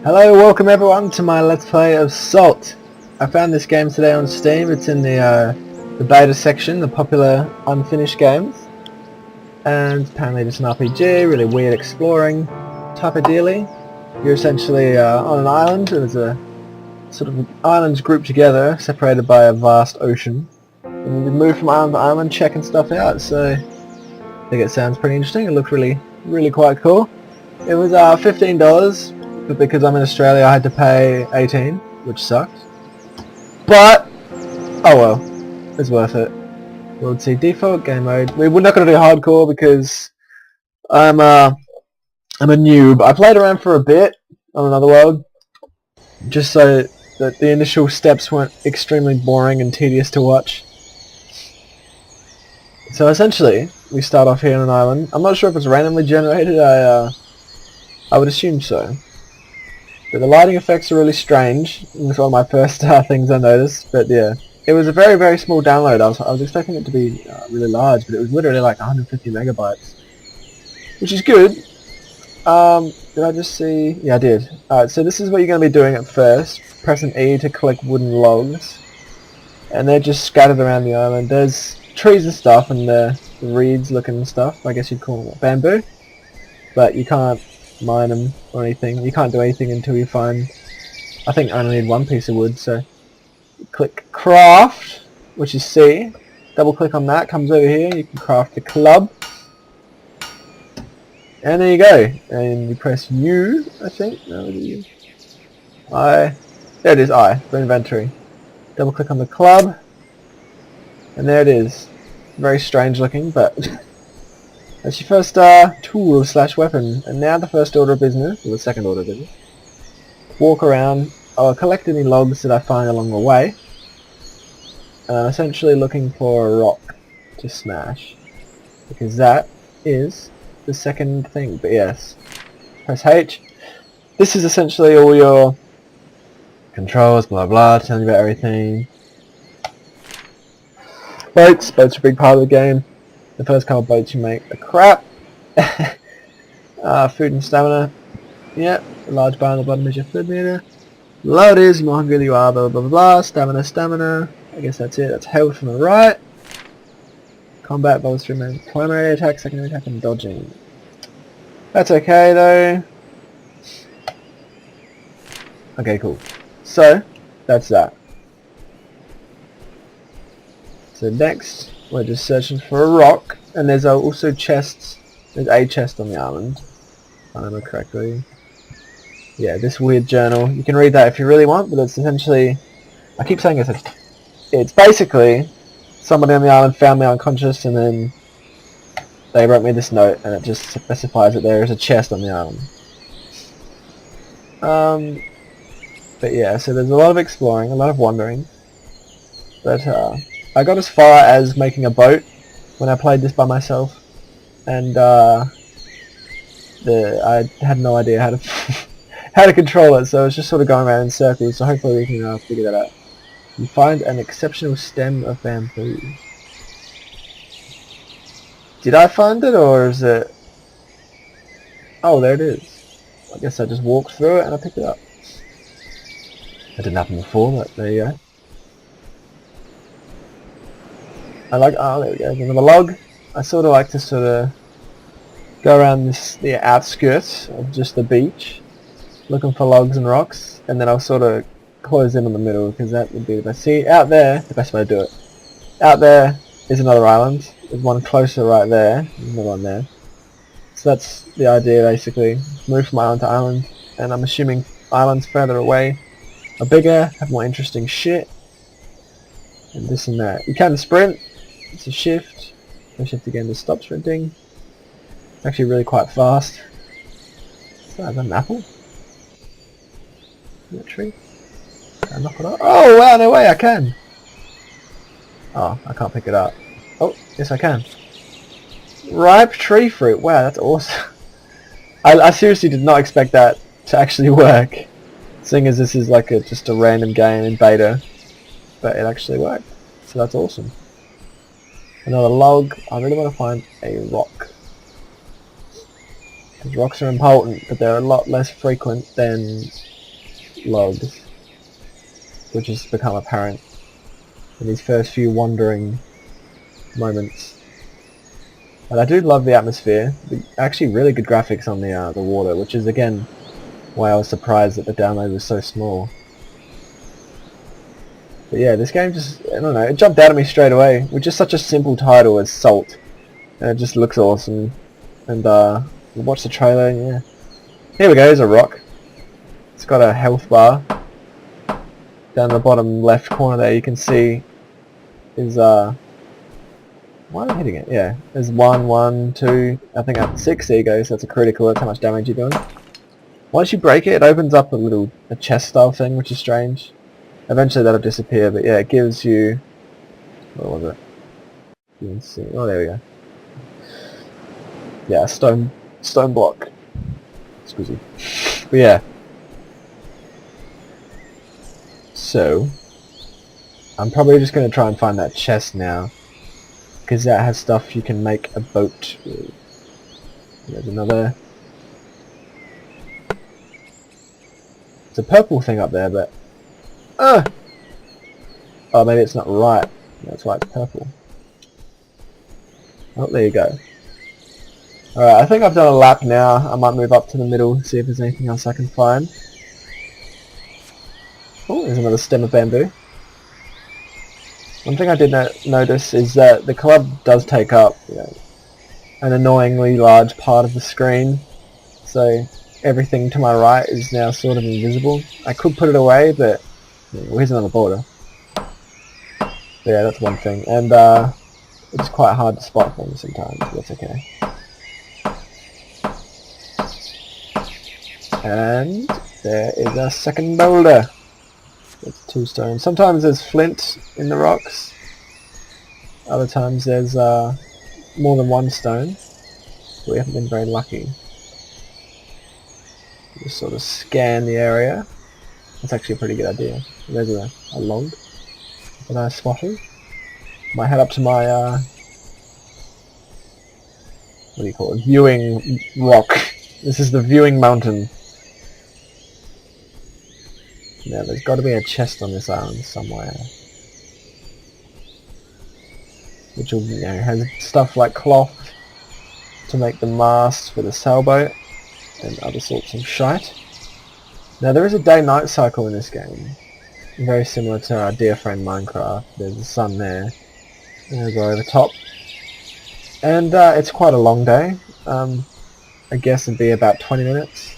Hello, welcome everyone to my Let's Play of Salt. I found this game today on Steam. It's in the beta section, the popular unfinished games. And apparently it's an RPG, really weird exploring type of dealy. You're essentially on an island. There's a sort of islands grouped together, separated by a vast ocean. And you move from island to island, checking stuff out, so I think it sounds pretty interesting. It looked really quite cool. It was $15. But because I'm in Australia I had to pay 18, which sucks. But, oh well, it's worth it. We'll see default game mode. We're not going to do hardcore because I'm a noob. I played around for a bit on Another World, just so that the initial steps weren't extremely boring and tedious to watch. So essentially, we start off here on an island. I'm not sure if it's randomly generated. I would assume so. But the lighting effects are really strange. It's one of my first things I noticed. But yeah, it was a very small download. I was expecting it to be really large, but it was literally like 150 megabytes, which is good. Did I just see? Yeah, I did. Alright, so this is what you're going to be doing at first. Pressing E to collect wooden logs, and they're just scattered around the island. There's trees and stuff, and the reeds looking stuff. I guess you'd call them bamboo, but you can't mine them or anything. You can't do anything until you find, I think I only need one piece of wood, so click craft, which is C, double click on that, comes over here, you can craft the club, and there you go, and you press U, I think, no, is it U? I, there it is, I, for inventory, double click on the club, and there it is. Very strange looking, but that's your first tool / weapon. And now the first order of business, or the second order of business. Walk around, I'll collect any logs that I find along the way. And I'm essentially looking for a rock to smash. Because that is the second thing, but yes. Press H. This is essentially all your controls, blah blah, telling you about everything. Boats are a big part of the game. The first couple of boats you make are crap. Food and stamina. Yep, a large bar on the bottom is your food meter. The lower it is, the more hungry you are, blah blah blah. Stamina. I guess that's it. That's health from the right. Combat both remain primary attack, secondary attack, and dodging. That's okay though. Okay, cool. So, that's that. So next, we're just searching for a rock, and there's also chests. There's a chest on the island, if I remember correctly. Yeah, this weird journal. You can read that if you really want, but it's essentially, I keep saying it's basically somebody on the island found me unconscious, and then they wrote me this note, and it just specifies that there is a chest on the island. But yeah, so there's a lot of exploring, a lot of wandering, but I got as far as making a boat when I played this by myself, and I had no idea how to how to control it, so I was just sort of going around in circles. So hopefully we can figure that out. You find an exceptional stem of bamboo. Did I find it, or is it? Oh, there it is. I guess I just walked through it and I picked it up. That didn't happen before, but there you go. Oh, there we go, another log. I sort of like to go around the outskirts of just the beach, looking for logs and rocks, and then I'll sort of close in on the middle, because that would be the best. See, out there, the best way to do it. Out there is another island. There's one closer right there, there's another one there. So that's the idea basically. Move from island to island, and I'm assuming islands further away are bigger, have more interesting shit, and this and that. You can sprint. It's a shift. I shift again to stop sprinting. It's actually really quite fast. Is that an apple? Is that a tree? Can I knock it off? Oh wow, no way, I can! Oh, I can't pick it up. Oh, yes I can. Ripe tree fruit. Wow, that's awesome. I seriously did not expect that to actually work. Seeing as this is like just a random game in beta. But it actually worked. So that's awesome. Another log. I really want to find a rock. Because rocks are important, but they're a lot less frequent than logs, which has become apparent in these first few wandering moments. And I do love the atmosphere. Actually, really good graphics on the water, which is again why I was surprised that the download was so small. But yeah, this game just, I don't know, it jumped out at me straight away with just such a simple title as Salt. And it just looks awesome. And watch the trailer, and yeah. Here we go, there's a rock. It's got a health bar. Down the bottom left corner there you can see is why am I hitting it? Yeah. There's 1, 1, 2, I think that's 6, there you go, so that's a critical, that's how much damage you're doing. Once you break it, it opens up a chest style thing, which is strange. Eventually that'll disappear, but yeah, it gives you... What was it? You can see... Oh, there we go. Yeah, stone block. Excuse me. But yeah. So, I'm probably just going to try and find that chest now, because that has stuff you can make a boat with. There's another... It's a purple thing up there, but... Oh, maybe it's not right. That's why it's purple. Oh, there you go. Alright, I think I've done a lap now. I might move up to the middle, see if there's anything else I can find. Oh, there's another stem of bamboo. One thing I did notice is that the club does take up, an annoyingly large part of the screen. So everything to my right is now sort of invisible. I could put it away, but here's another border. But yeah, that's one thing. And it's quite hard to spot things sometimes, but that's okay. And there is a second boulder. It's 2 stones. Sometimes there's flint in the rocks. Other times there's more than 1 stone. We haven't been very lucky. Just sort of scan the area. That's actually a pretty good idea. There's a log that I spotted. Might head up to my what do you call it? Viewing rock. This is the viewing mountain. Yeah, there's got to be a chest on this island somewhere, which will, has stuff like cloth to make the mast for the sailboat and other sorts of shite. Now there is a day-night cycle in this game, very similar to our dear friend Minecraft. There's the sun there, and I go over top, and it's quite a long day. I guess it'd be about 20 minutes.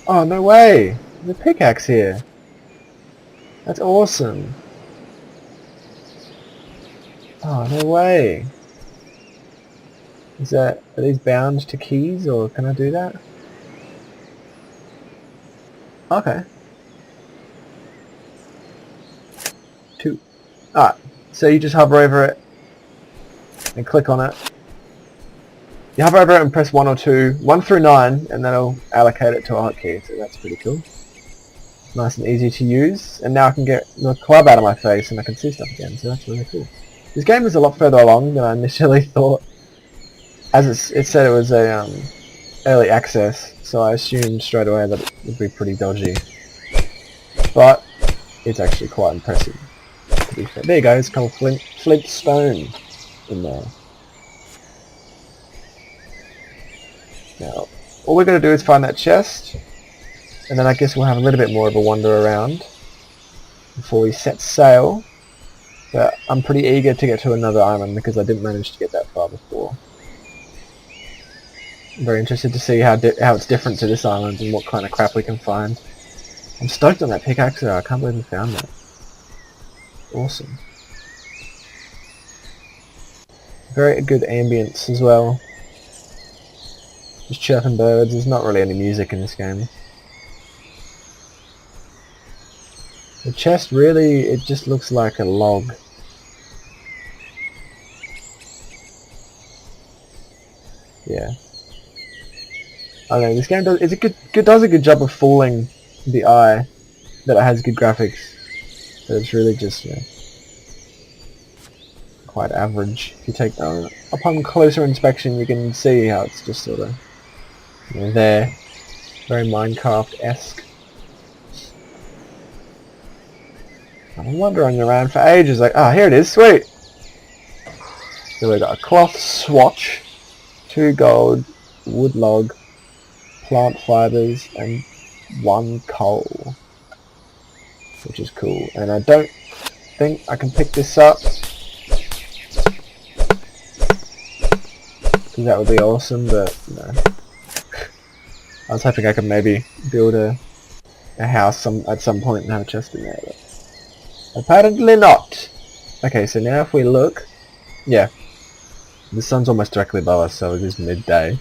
Oh, no way! There's a pickaxe here. That's awesome. Oh, no way. Are these bound to keys, or can I do that? Okay. 2. Ah, so you just hover over it and click on it. You hover over it and press 1 or 2, 1 through 9, and that'll allocate it to a hotkey, so that's pretty cool. Nice and easy to use, and now I can get the club out of my face and I can see stuff again, so that's really cool. This game is a lot further along than I initially thought. As it said it was a early access, so I assumed straight away that it would be pretty dodgy. But it's actually quite impressive, to be fair. There you go, it's called flint stone in there. Now, all we're going to do is find that chest, and then I guess we'll have a little bit more of a wander around before we set sail. But I'm pretty eager to get to another island because I didn't manage to get that far before. I'm very interested to see how it's different to this island and what kind of crap we can find. I'm stoked on that pickaxe though, I can't believe we found that. Awesome. Very good ambience as well. Just chirping birds, there's not really any music in this game. The chest really, it just looks like a log. Yeah. I don't know, this game does a good job of fooling the eye that it has good graphics. But it's really just, quite average. If you take upon closer inspection you can see how it's just sort of there. Very Minecraft-esque. I've been wandering around for ages, like, oh, here it is, sweet! So we got a cloth swatch, 2 gold, wood log, plant fibers, and 1 coal. Which is cool. And I don't think I can pick this up. Because that would be awesome, but, no. I was hoping I could maybe build a house at some point and have a chest in there, but apparently not. Okay, so now if we look, yeah, the sun's almost directly above us, so it is midday.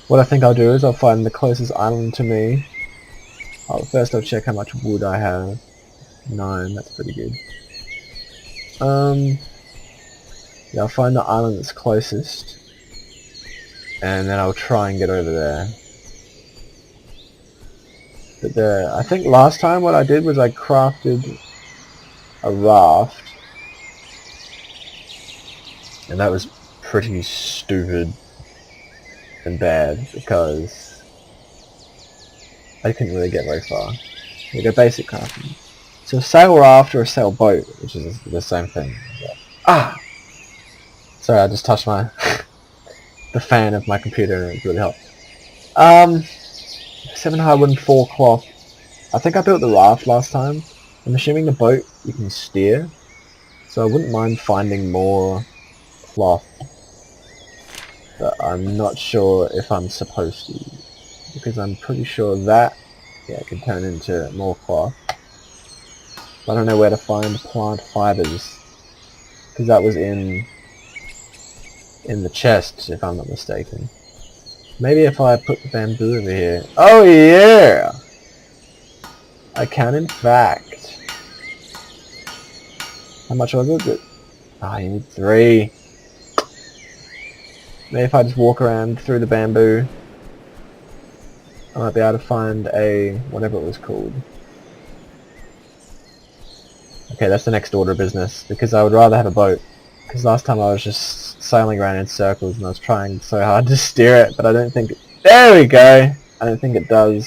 What I think I'll do is I'll find the closest island to me. First I'll check how much wood I have. 9, that's pretty good. Yeah, I'll find the island that's closest, and then I'll try and get over there. But I think last time what I did was I crafted a raft, and that was pretty stupid and bad because I couldn't really get very far. We go basic crafting. So a sail raft or a sail boat, which is the same thing. Ah! Sorry, I just touched the fan of my computer and it really helped. 7 hardwood and 4 cloth. I think I built the raft last time. I'm assuming the boat you can steer, so I wouldn't mind finding more cloth, but I'm not sure if I'm supposed to, because I'm pretty sure that, yeah, can turn into more cloth. I don't know where to find plant fibers, because that was in the chest, if I'm not mistaken. Maybe if I put the bamboo over here. Oh yeah! I can in fact. How much was it? Ah, you need 3. Maybe if I just walk around through the bamboo, I might be able to find a whatever it was called. Okay, that's the next order of business, because I would rather have a boat. Because last time I was just sailing around in circles and I was trying so hard to steer it, but I don't think there we go! I don't think it does